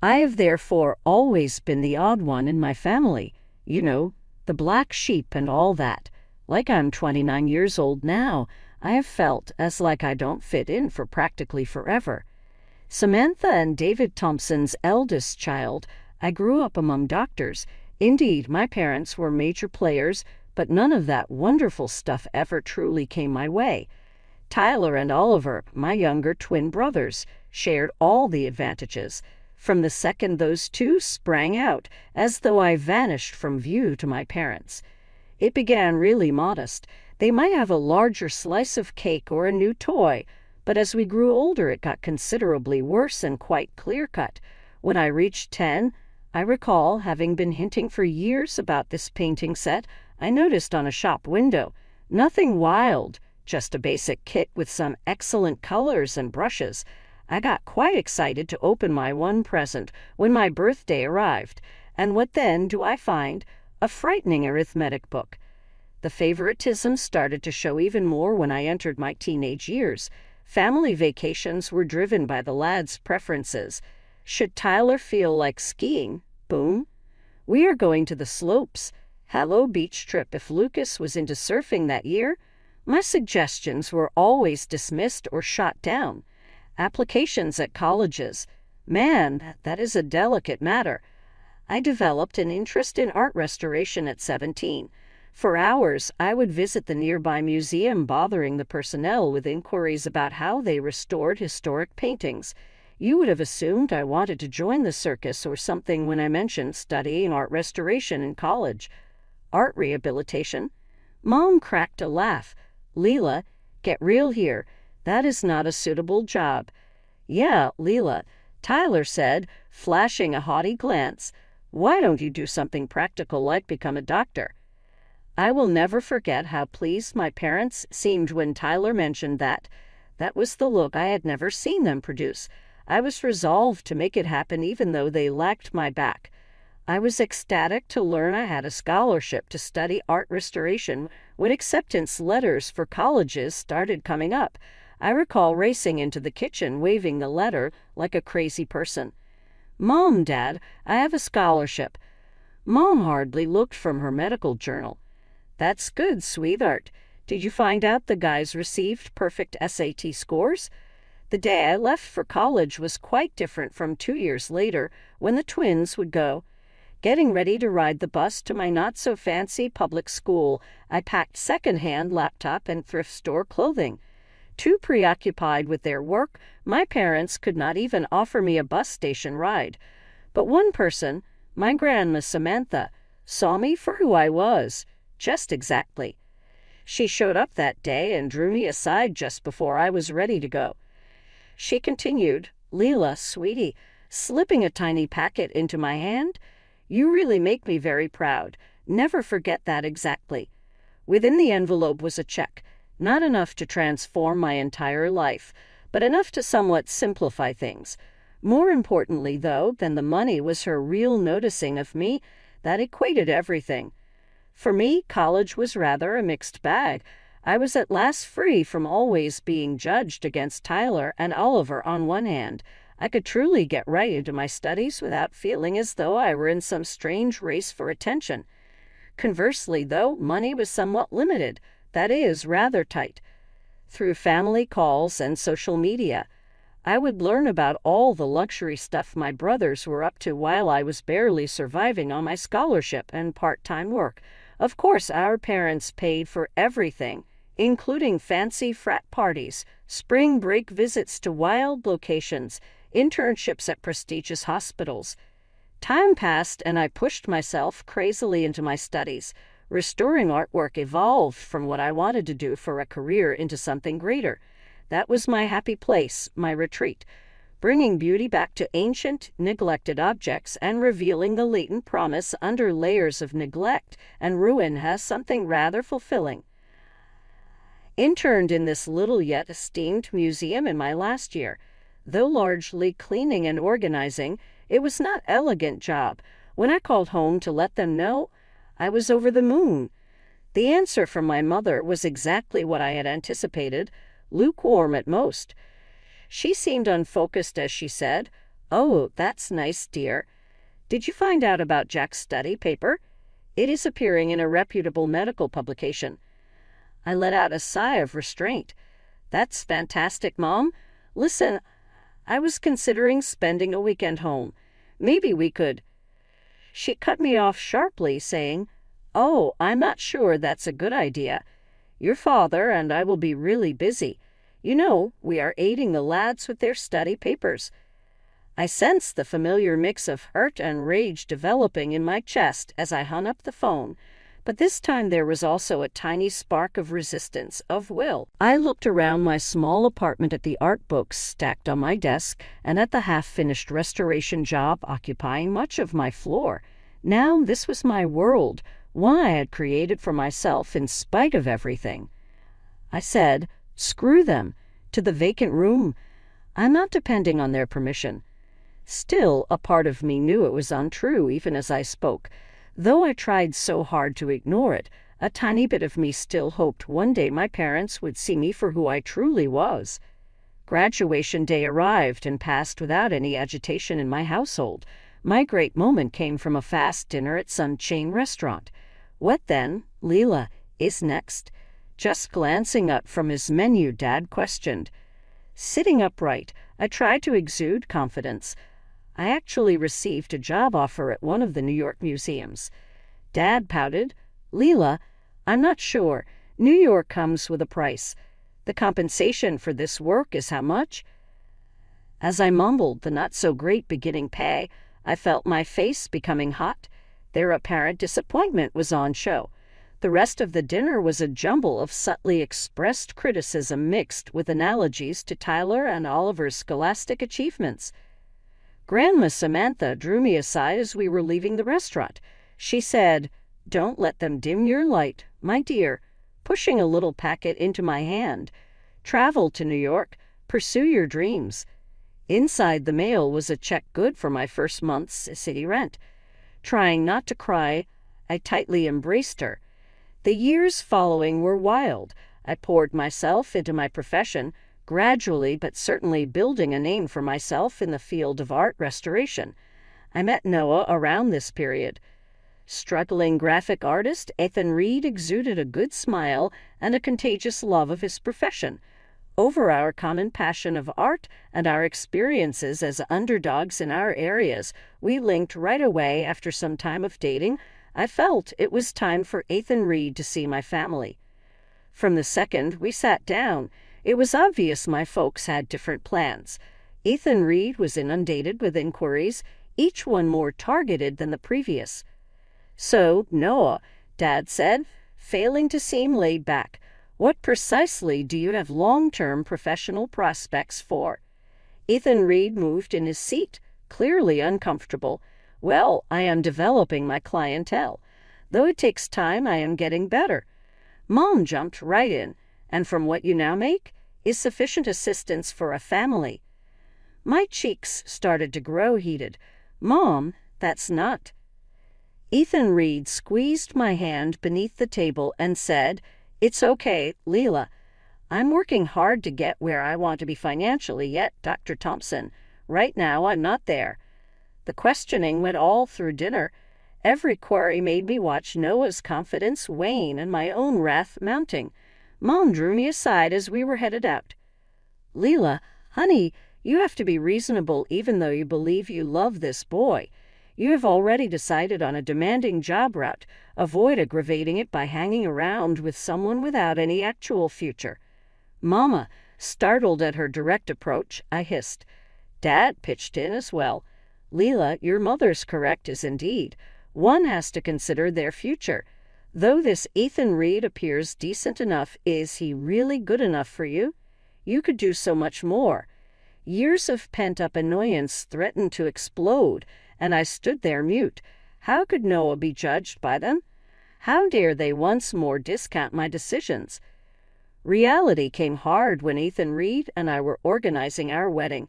I have therefore always been the odd one in my family, you know, the black sheep and all that. Like I'm 29 years old now, I have felt as like I don't fit in for practically forever. Samantha and David Thompson's eldest child, I grew up among doctors. Indeed, my parents were major players, but none of that wonderful stuff ever truly came my way. Tyler and Oliver, my younger twin brothers, shared all the advantages. From the second those two sprang out, as though I vanished from view to my parents. It began really modest. They might have a larger slice of cake or a new toy, but as we grew older it got considerably worse and quite clear-cut. When I reached 10, I recall having been hinting for years about this painting set I noticed on a shop window. Nothing wild, just a basic kit with some excellent colors and brushes. I got quite excited to open my one present when my birthday arrived, and what then do I find? A frightening arithmetic book. The favoritism started to show even more when I entered my teenage years. Family vacations were driven by the lad's preferences. Should Tyler feel like skiing? Boom. We are going to the slopes. Hello, beach trip if Lucas was into surfing that year. My suggestions were always dismissed or shot down. Applications at colleges. Man, that is a delicate matter. I developed an interest in art restoration at 17. For hours, I would visit the nearby museum, bothering the personnel with inquiries about how they restored historic paintings. You would have assumed I wanted to join the circus or something when I mentioned studying art restoration in college. Art rehabilitation? Mom cracked a laugh. Leela, get real here. That is not a suitable job. Yeah, Leela, Tyler said, flashing a haughty glance. Why don't you do something practical like become a doctor? I will never forget how pleased my parents seemed when Tyler mentioned that. That was the look I had never seen them produce. I was resolved to make it happen even though they lacked my back. I was ecstatic to learn I had a scholarship to study art restoration when acceptance letters for colleges started coming up. I recall racing into the kitchen waving the letter like a crazy person. Mom, Dad, I have a scholarship. Mom hardly looked from her medical journal. That's good, sweetheart. Did you find out the guys received perfect SAT scores? The day I left for college was quite different from 2 years later when the twins would go. Getting ready to ride the bus to my not-so-fancy public school, I packed second-hand laptop and thrift store clothing. Too preoccupied with their work, my parents could not even offer me a bus station ride. But one person, my grandma Samantha, saw me for who I was, just exactly. She showed up that day and drew me aside just before I was ready to go. She continued, Leela, sweetie, slipping a tiny packet into my hand, you really make me very proud. Never forget that exactly. Within the envelope was a check, not enough to transform my entire life, but enough to somewhat simplify things. More importantly, though, than the money was her real noticing of me. That equated everything. For me, college was rather a mixed bag. I was at last free from always being judged against Tyler and Oliver on one hand. I could truly get right into my studies without feeling as though I were in some strange race for attention. Conversely, though, money was somewhat limited, that is, rather tight. Through family calls and social media, I would learn about all the luxury stuff my brothers were up to while I was barely surviving on my scholarship and part-time work. Of course, our parents paid for everything, including fancy frat parties, spring break visits to wild locations, internships at prestigious hospitals. Time passed and I pushed myself crazily into my studies. Restoring artwork evolved from what I wanted to do for a career into something greater. That was my happy place, my retreat, bringing beauty back to ancient, neglected objects and revealing the latent promise under layers of neglect and ruin has something rather fulfilling. Interned in this little yet esteemed museum in my last year. Though largely cleaning and organizing, it was not an elegant job. When I called home to let them know, I was over the moon. The answer from my mother was exactly what I had anticipated, lukewarm at most. She seemed unfocused as she said, Oh, that's nice, dear. Did you find out about Jack's study paper? It is appearing in a reputable medical publication. I let out a sigh of restraint. That's fantastic, Mom. Listen, I was considering spending a weekend home. Maybe we could. She cut me off sharply, saying, "Oh, I'm not sure that's a good idea. Your father and I will be really busy. You know, we are aiding the lads with their study papers." I sensed the familiar mix of hurt and rage developing in my chest as I hung up the phone, but this time there was also a tiny spark of resistance, of will. I looked around my small apartment at the art books stacked on my desk and at the half-finished restoration job occupying much of my floor. Now this was my world, one I had created for myself in spite of everything. I said, "Screw them," to the vacant room. I'm not depending on their permission. Still, a part of me knew it was untrue even as I spoke. Though I tried so hard to ignore it, a tiny bit of me still hoped one day my parents would see me for who I truly was. Graduation day arrived and passed without any agitation in my household. My great moment came from a fast dinner at some chain restaurant. What then, Leela, is next? Just glancing up from his menu, Dad questioned. Sitting upright, I tried to exude confidence. I actually received a job offer at one of the New York museums. Dad pouted. "Leela, I'm not sure. New York comes with a price. The compensation for this work is how much?" As I mumbled the not-so-great beginning pay, I felt my face becoming hot. Their apparent disappointment was on show. The rest of the dinner was a jumble of subtly expressed criticism mixed with analogies to Tyler and Oliver's scholastic achievements. Grandma Samantha drew me aside as we were leaving the restaurant. She said, "Don't let them dim your light, my dear," pushing a little packet into my hand. "Travel to New York. Pursue your dreams." Inside the mail was a check good for my first month's city rent. Trying not to cry, I tightly embraced her. The years following were wild. I poured myself into my profession, gradually but certainly building a name for myself in the field of art restoration. I met Noah around this period. Struggling graphic artist Ethan Reed exuded a good smile and a contagious love of his profession. Over our common passion of art and our experiences as underdogs in our areas, we linked right away after some time of dating. I felt it was time for Ethan Reed to see my family. From the second we sat down, it was obvious my folks had different plans. Ethan Reed was inundated with inquiries, each one more targeted than the previous. "So, Noah," Dad said, failing to seem laid back, "what precisely do you have long-term professional prospects for?" Ethan Reed moved in his seat, clearly uncomfortable. "Well, I am developing my clientele. Though it takes time, I am getting better." Mom jumped right in. "And from what you now make, is sufficient assistance for a family." My cheeks started to grow heated. "Mom, that's not." Ethan Reed squeezed my hand beneath the table and said, "It's okay, Leela. I'm working hard to get where I want to be financially yet, Dr. Thompson. Right now, I'm not there." The questioning went all through dinner. Every query made me watch Noah's confidence wane and my own wrath mounting. Mom drew me aside as we were headed out. "Leela, honey, you have to be reasonable even though you believe you love this boy. You have already decided on a demanding job route. Avoid aggravating it by hanging around with someone without any actual future." "Mama," startled at her direct approach, I hissed. Dad pitched in as well. "Leela, your mother's correct as indeed. One has to consider their future. Though this Ethan Reed appears decent enough, is he really good enough for you? You could do so much more." Years of pent-up annoyance threatened to explode, and I stood there mute. How could Noah be judged by them? How dare they once more discount my decisions? Reality came hard when Ethan Reed and I were organizing our wedding.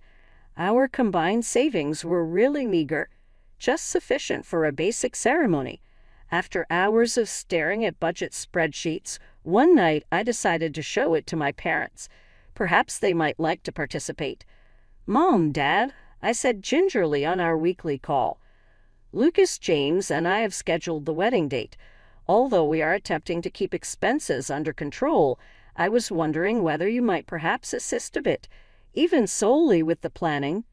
Our combined savings were really meager, just sufficient for a basic ceremony. After hours of staring at budget spreadsheets, one night I decided to show it to my parents. Perhaps they might like to participate. "Mom, Dad, I said gingerly on our weekly call. "Lucas, James, and I have scheduled the wedding date. Although we are attempting to keep expenses under control, I was wondering whether you might perhaps assist a bit, even solely with the planning."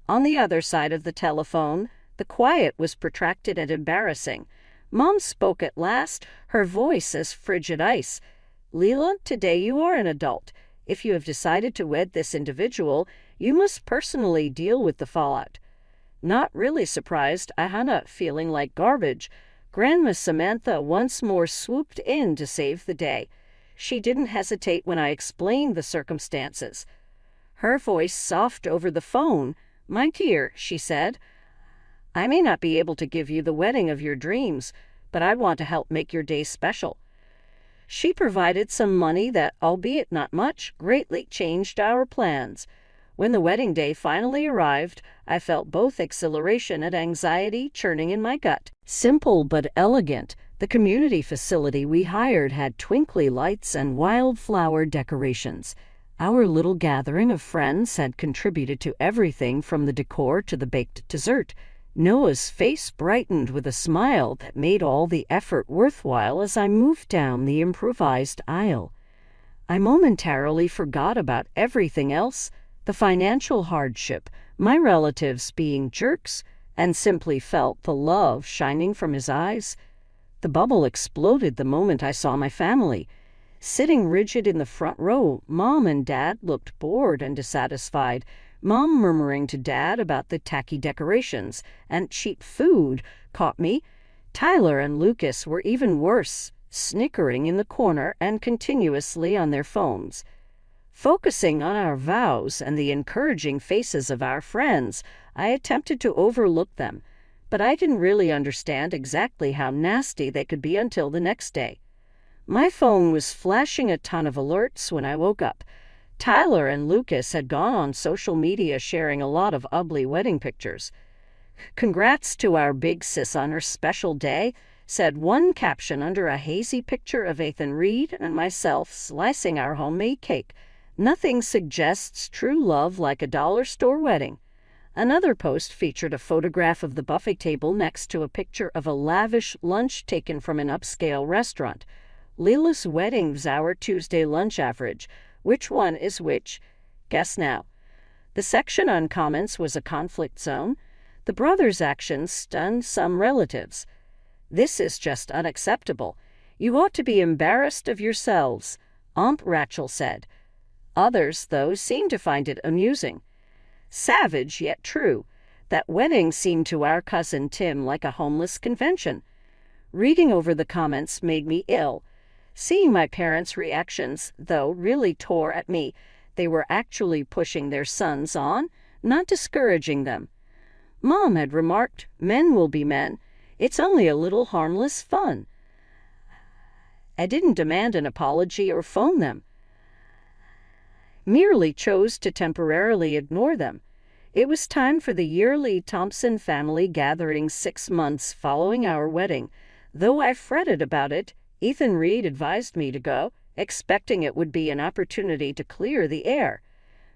On the other side of the telephone, the quiet was protracted and embarrassing. Mom spoke at last, her voice as frigid ice. "Leela, today you are an adult. If you have decided to wed this individual, you must personally deal with the fallout." Not really surprised, I hung up feeling like garbage. Grandma Samantha once more swooped in to save the day. She didn't hesitate when I explained the circumstances. Her voice soft over the phone. "My dear," she said, "I may not be able to give you the wedding of your dreams, but I want to help make your day special." She provided some money that, albeit not much, greatly changed our plans. When the wedding day finally arrived, I felt both exhilaration and anxiety churning in my gut. Simple but elegant, the community facility we hired had twinkly lights and wildflower decorations. Our little gathering of friends had contributed to everything from the decor to the baked dessert. Noah's face brightened with a smile that made all the effort worthwhile as I moved down the improvised aisle. I momentarily forgot about everything else, the financial hardship, my relatives being jerks, and simply felt the love shining from his eyes. The bubble exploded the moment I saw my family. Sitting rigid in the front row, Mom and Dad looked bored and dissatisfied. Mom murmuring to Dad about the tacky decorations and cheap food caught me. Tyler and Lucas were even worse, snickering in the corner and continuously on their phones. Focusing on our vows and the encouraging faces of our friends, I attempted to overlook them, but I didn't really understand exactly how nasty they could be until the next day. My phone was flashing a ton of alerts when I woke up. Tyler and Lucas had gone on social media sharing a lot of ugly wedding pictures. "Congrats to our big sis on her special day," said one caption under a hazy picture of Ethan Reed and myself slicing our homemade cake. "Nothing suggests true love like a dollar store wedding." Another post featured a photograph of the buffet table next to a picture of a lavish lunch taken from an upscale restaurant. "Leela's wedding's our Tuesday lunch average. Which one is which? Guess now." The section on comments was a conflict zone. The brothers' actions stunned some relatives. "This is just unacceptable. You ought to be embarrassed of yourselves," Aunt Rachel said. Others, though, seemed to find it amusing. Savage yet true. That wedding seemed to our cousin Tim like a homeless convention. Reading over the comments made me ill. Seeing my parents' reactions, though, really tore at me. They were actually pushing their sons on, not discouraging them. Mom had remarked, "Men will be men. It's only a little harmless fun." I didn't demand an apology or phone them. Merely chose to temporarily ignore them. It was time for the yearly Thompson family gathering 6 months following our wedding. Though I fretted about it, Ethan Reed advised me to go, expecting it would be an opportunity to clear the air.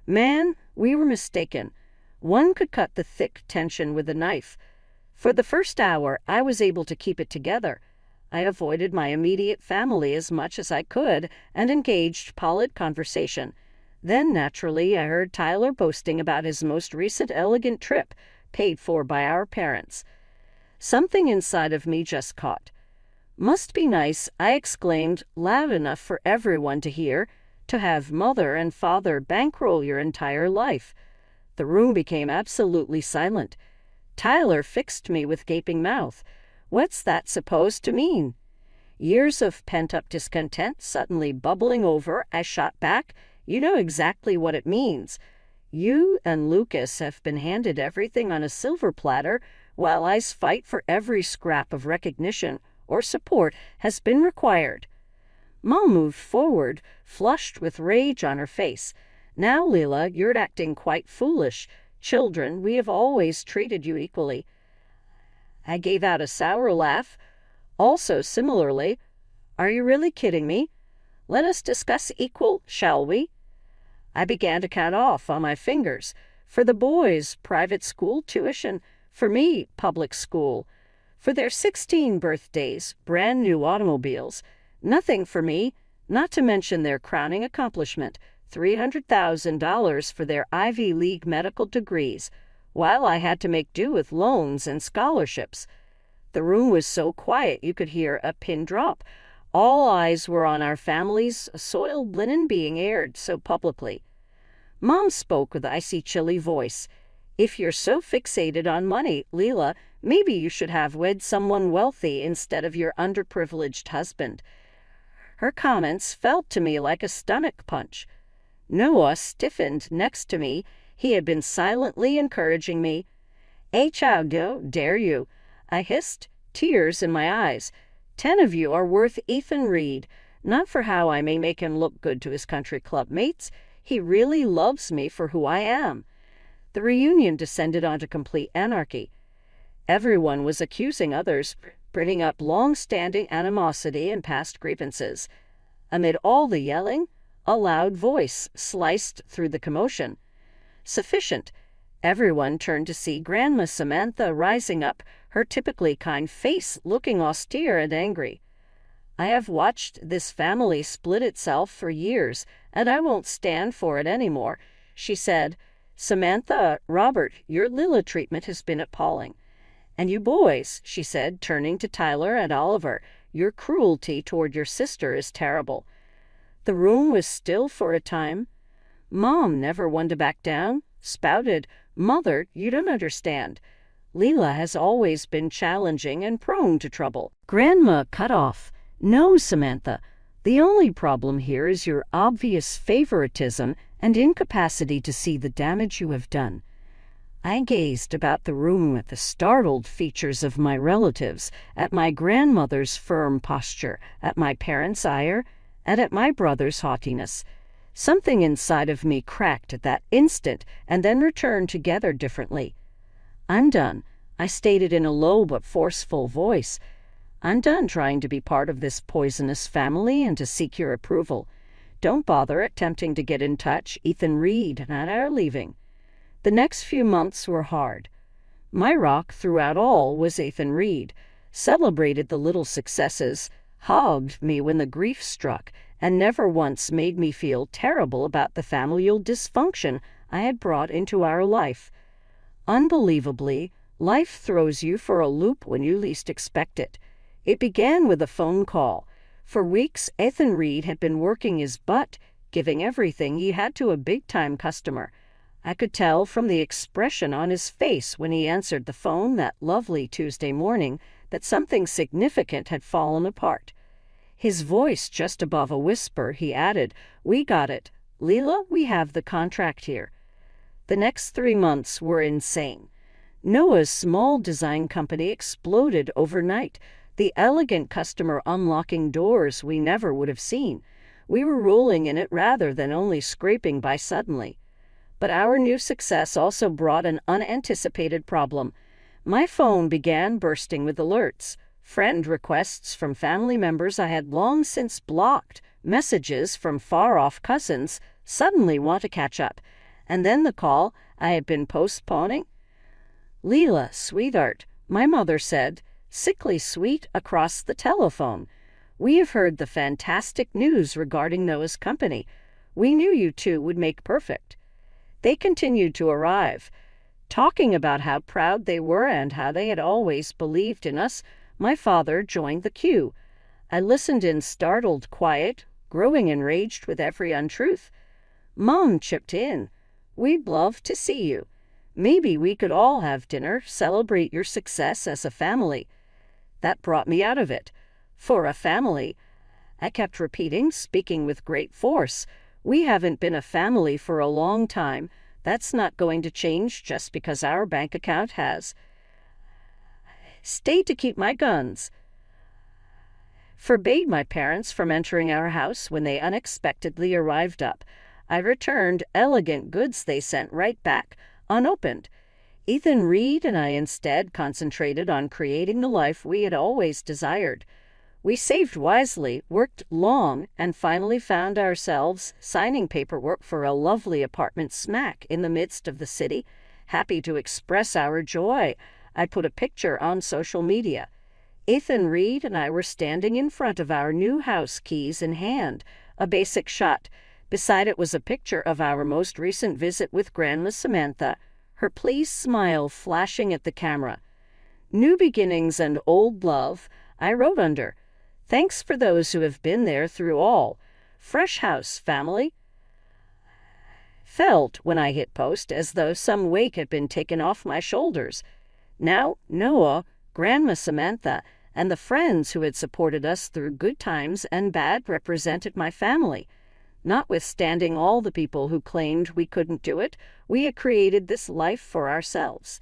Man, we were mistaken. One could cut the thick tension with a knife. For the first hour, I was able to keep it together. I avoided my immediate family as much as I could and engaged polite conversation. Then, naturally, I heard Tyler boasting about his most recent elegant trip, paid for by our parents. Something inside of me just caught. "Must be nice," I exclaimed, loud enough for everyone to hear, "to have mother and father bankroll your entire life." The room became absolutely silent. Tyler fixed me with gaping mouth. What's that supposed to mean? Years of pent-up discontent suddenly bubbling over, I shot back, "You know exactly what it means. You and Lucas have been handed everything on a silver platter, while I fight for every scrap of recognition or support has been required." Mom moved forward, flushed with rage on her face. "Now, Leela, you're acting quite foolish. Children, we have always treated you equally." I gave out a sour laugh. Also, similarly, "Are you really kidding me? Let us discuss equal, shall we?" I began to count off on my fingers. For the boys, private school tuition. For me, public school. For their 16 birthdays, brand new automobiles. Nothing for me, not to mention their crowning accomplishment, $300,000 for their Ivy League medical degrees, while I had to make do with loans and scholarships. The room was so quiet you could hear a pin drop. All eyes were on our family's soiled linen being aired so publicly. Mom spoke with icy, chilly voice. "If you're so fixated on money, Leela, maybe you should have wed someone wealthy instead of your underprivileged husband." Her comments felt to me like a stomach punch. Noah stiffened next to me. He had been silently encouraging me. "Eh, child, dare you?" I hissed, tears in my eyes. 10 of you are worth Ethan Reed, not for how I may make him look good to his country club mates. He really loves me for who I am. The reunion descended onto complete anarchy. Everyone was accusing others, bringing up long-standing animosity and past grievances. Amid all the yelling, a loud voice sliced through the commotion. Sufficient. Everyone turned to see Grandma Samantha rising up, her typically kind face looking austere and angry. "I have watched this family split itself for years, and I won't stand for it anymore," she said. "Samantha, Robert, your Lila treatment has been appalling. And you boys," she said, turning to Tyler and Oliver, "your cruelty toward your sister is terrible." The room was still for a time. Mom, never one to back down, spouted, "Mother, you don't understand. Leela has always been challenging and prone to trouble." Grandma cut off. "No, Samantha. The only problem here is your obvious favoritism and incapacity to see the damage you have done." I gazed about the room at the startled features of my relatives, at my grandmother's firm posture, at my parents' ire, and at my brother's haughtiness. Something inside of me cracked at that instant and then returned together differently. "I'm done," I stated in a low but forceful voice. "I'm done trying to be part of this poisonous family and to seek your approval. Don't bother attempting to get in touch. Ethan Reed and I are leaving." The next few months were hard. My rock throughout all was Ethan Reed, celebrated the little successes, hugged me when the grief struck, and never once made me feel terrible about the familial dysfunction I had brought into our life. Unbelievably, life throws you for a loop when you least expect it. It began with a phone call. For weeks, Ethan Reed had been working his butt, giving everything he had to a big-time customer. I could tell from the expression on his face when he answered the phone that lovely Tuesday morning that something significant had fallen apart. His voice just above a whisper, he added, "We got it. Leela, we have the contract here." The next 3 months were insane. Noah's small design company exploded overnight, the elegant customer unlocking doors we never would have seen. We were rolling in it rather than only scraping by suddenly. But our new success also brought an unanticipated problem. My phone began bursting with alerts, friend requests from family members I had long since blocked, messages from far-off cousins suddenly want to catch up, and then the call I had been postponing. "Leela, sweetheart," my mother said, sickly sweet across the telephone. "We have heard the fantastic news regarding Noah's company. We knew you two would make perfect." They continued to arrive, talking about how proud they were and how they had always believed in us. My father joined the queue. I listened in startled quiet, growing enraged with every untruth. Mom chipped in. "We'd love to see you. Maybe we could all have dinner, celebrate your success as a family." That brought me out of it. "For a family," I kept repeating, speaking with great force. "We haven't been a family for a long time. That's not going to change just because our bank account has." Stayed to keep my guns. Forbade my parents from entering our house when they unexpectedly arrived up. I returned elegant goods they sent right back, unopened. Ethan Reed and I instead concentrated on creating the life we had always desired. We saved wisely, worked long, and finally found ourselves signing paperwork for a lovely apartment smack in the midst of the city. Happy to express our joy, I put a picture on social media. Ethan Reed and I were standing in front of our new house, keys in hand, a basic shot. Beside it was a picture of our most recent visit with Grandma Samantha, her pleased smile flashing at the camera. New beginnings and old love, I wrote under. Thanks for those who have been there through all. Fresh house, family. Felt, when I hit post, as though some weight had been taken off my shoulders. Now, Noah, Grandma Samantha, and the friends who had supported us through good times and bad represented my family. Notwithstanding all the people who claimed we couldn't do it, we had created this life for ourselves.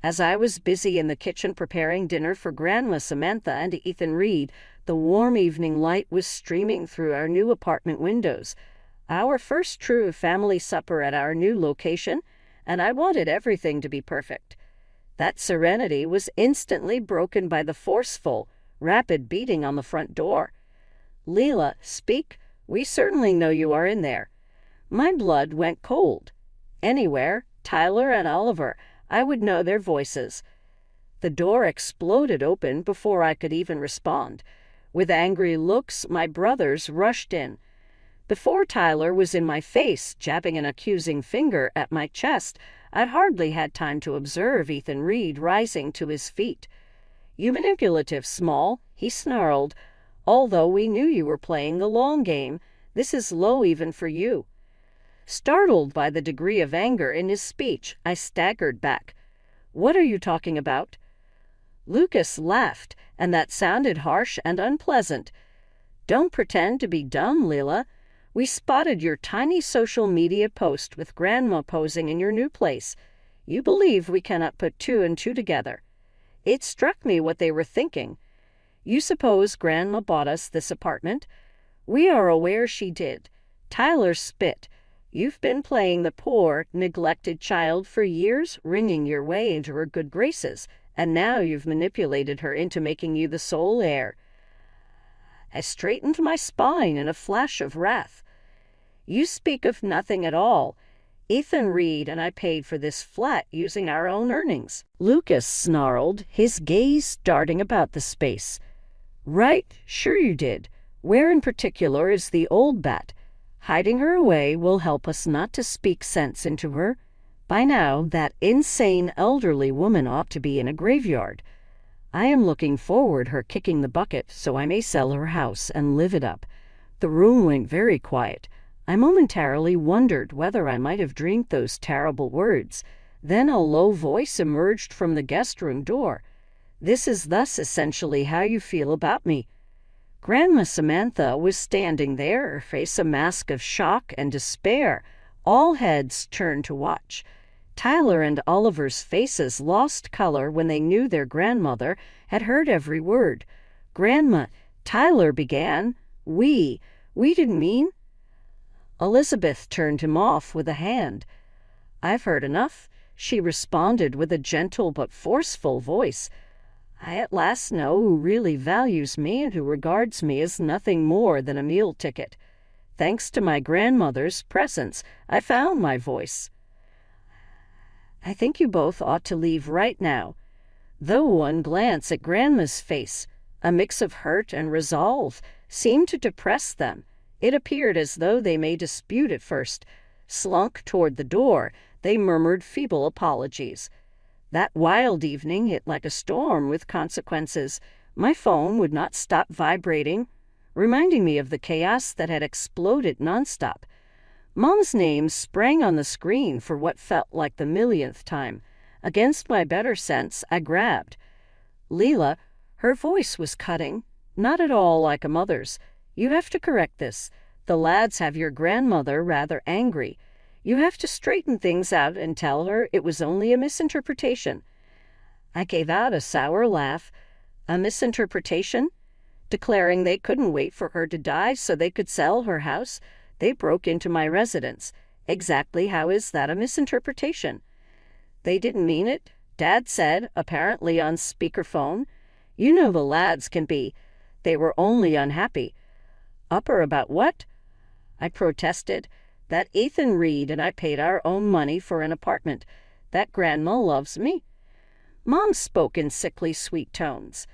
As I was busy in the kitchen preparing dinner for Grandma Samantha and Ethan Reed, the warm evening light was streaming through our new apartment windows. Our first true family supper at our new location, and I wanted everything to be perfect. That serenity was instantly broken by the forceful, rapid beating on the front door. "Leela, speak. We certainly know you are in there." My blood went cold. Anywhere, Tyler and Oliver, I would know their voices. The door exploded open before I could even respond. With angry looks, my brothers rushed in. Before Tyler was in my face, jabbing an accusing finger at my chest, I'd hardly had time to observe Ethan Reed rising to his feet. "You manipulative small," he snarled. "Although we knew you were playing the long game, this is low even for you." Startled by the degree of anger in his speech, I staggered back. "What are you talking about?" Lucas laughed, and that sounded harsh and unpleasant. "Don't pretend to be dumb, Leela. We spotted your tiny social media post with Grandma posing in your new place. You believe we cannot put two and two together. It struck me what they were thinking. You suppose Grandma bought us this apartment? We are aware she did." Tyler spit. "You've been playing the poor, neglected child for years, wringing your way into her good graces, and now you've manipulated her into making you the sole heir." I straightened my spine in a flash of wrath. "You speak of nothing at all. Ethan Reed and I paid for this flat using our own earnings." Lucas snarled, his gaze darting about the space. "Right, sure you did. Where in particular is the old bat? Hiding her away will help us not to speak sense into her. By now, that insane elderly woman ought to be in a graveyard. I am looking forward her kicking the bucket so I may sell her house and live it up." The room went very quiet. I momentarily wondered whether I might have dreamed those terrible words. Then a low voice emerged from the guest room door. "This is thus essentially how you feel about me." Grandma Samantha was standing there, her face a mask of shock and despair. All heads turned to watch. Tyler and Oliver's faces lost color when they knew their grandmother had heard every word. "Grandma," Tyler began, we didn't mean." Elizabeth turned him off with a hand. "I've heard enough," she responded with a gentle but forceful voice. "I at last know who really values me and who regards me as nothing more than a meal ticket. Thanks to my grandmother's presence, I found my voice. I think you both ought to leave right now." Though one glance at Grandma's face, a mix of hurt and resolve, seemed to depress them. It appeared as though they may dispute at first. Slunk toward the door, they murmured feeble apologies. That wild evening hit like a storm with consequences. My phone would not stop vibrating, reminding me of the chaos that had exploded nonstop. Mom's name sprang on the screen for what felt like the millionth time. Against my better sense, I grabbed. "Leela," her voice was cutting, not at all like a mother's. "You have to correct this. The lads have your grandmother rather angry. You have to straighten things out and tell her it was only a misinterpretation." I gave out a sour laugh. "A misinterpretation?" Declaring they couldn't wait for her to die so they could sell her house, they broke into my residence. Exactly how is that a misinterpretation? "They didn't mean it," Dad said, apparently on speakerphone. "You know the lads can be. They were only unhappy. Upper about what? I protested. That Ethan Reed and I paid our own money for an apartment. That Grandma loves me. Mom spoke in sickly sweet tones.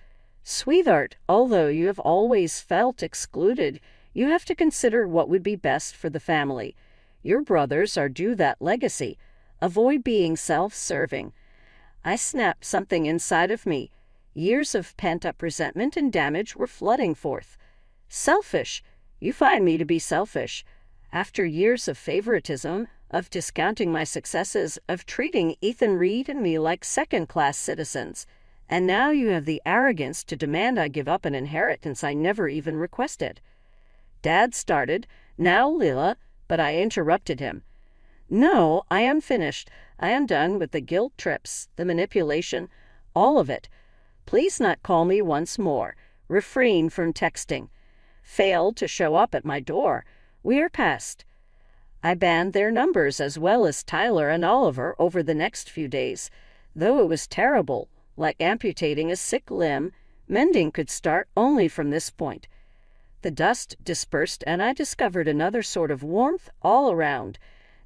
Sweetheart, although you have always felt excluded, you have to consider what would be best for the family. Your brothers are due that legacy. Avoid being self-serving. I snapped something inside of me. Years of pent-up resentment and damage were flooding forth. Selfish. You find me to be selfish. After years of favoritism, of discounting my successes, of treating Ethan Reed and me like second-class citizens. And now you have the arrogance to demand I give up an inheritance I never even requested. Dad started, "Now, Lila," but I interrupted him. "No, I am finished. I am done with the guilt trips, the manipulation, all of it. Please not call me once more. Refrain from texting. Fail to show up at my door. We are past." I banned their numbers as well as Tyler and Oliver over the next few days. Though it was terrible, like amputating a sick limb, mending could start only from this point. The dust dispersed and I discovered another sort of warmth all around.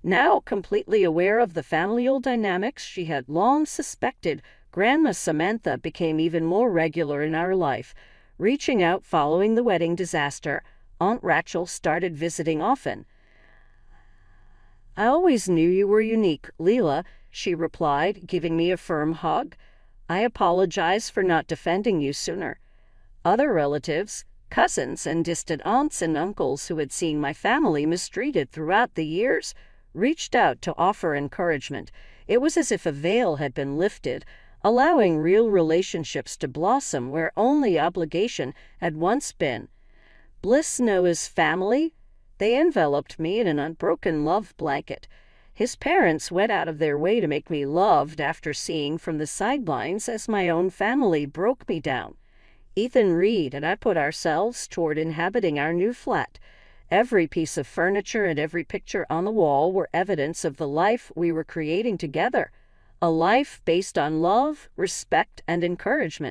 Now completely aware of the familial dynamics she had long suspected, Grandma Samantha became even more regular in our life. Reaching out following the wedding disaster, Aunt Rachel started visiting often. "I always knew you were unique, Leela," she replied, giving me a firm hug. "I apologize for not defending you sooner." Other relatives, cousins, and distant aunts and uncles who had seen my family mistreated throughout the years reached out to offer encouragement. It was as if a veil had been lifted, allowing real relationships to blossom where only obligation had once been. Bliss Noah's family? They enveloped me in an unbroken love blanket. His parents went out of their way to make me loved after seeing from the sidelines as my own family broke me down. Ethan Reed and I put ourselves toward inhabiting our new flat. Every piece of furniture and every picture on the wall were evidence of the life we were creating together. A life based on love, respect, and encouragement.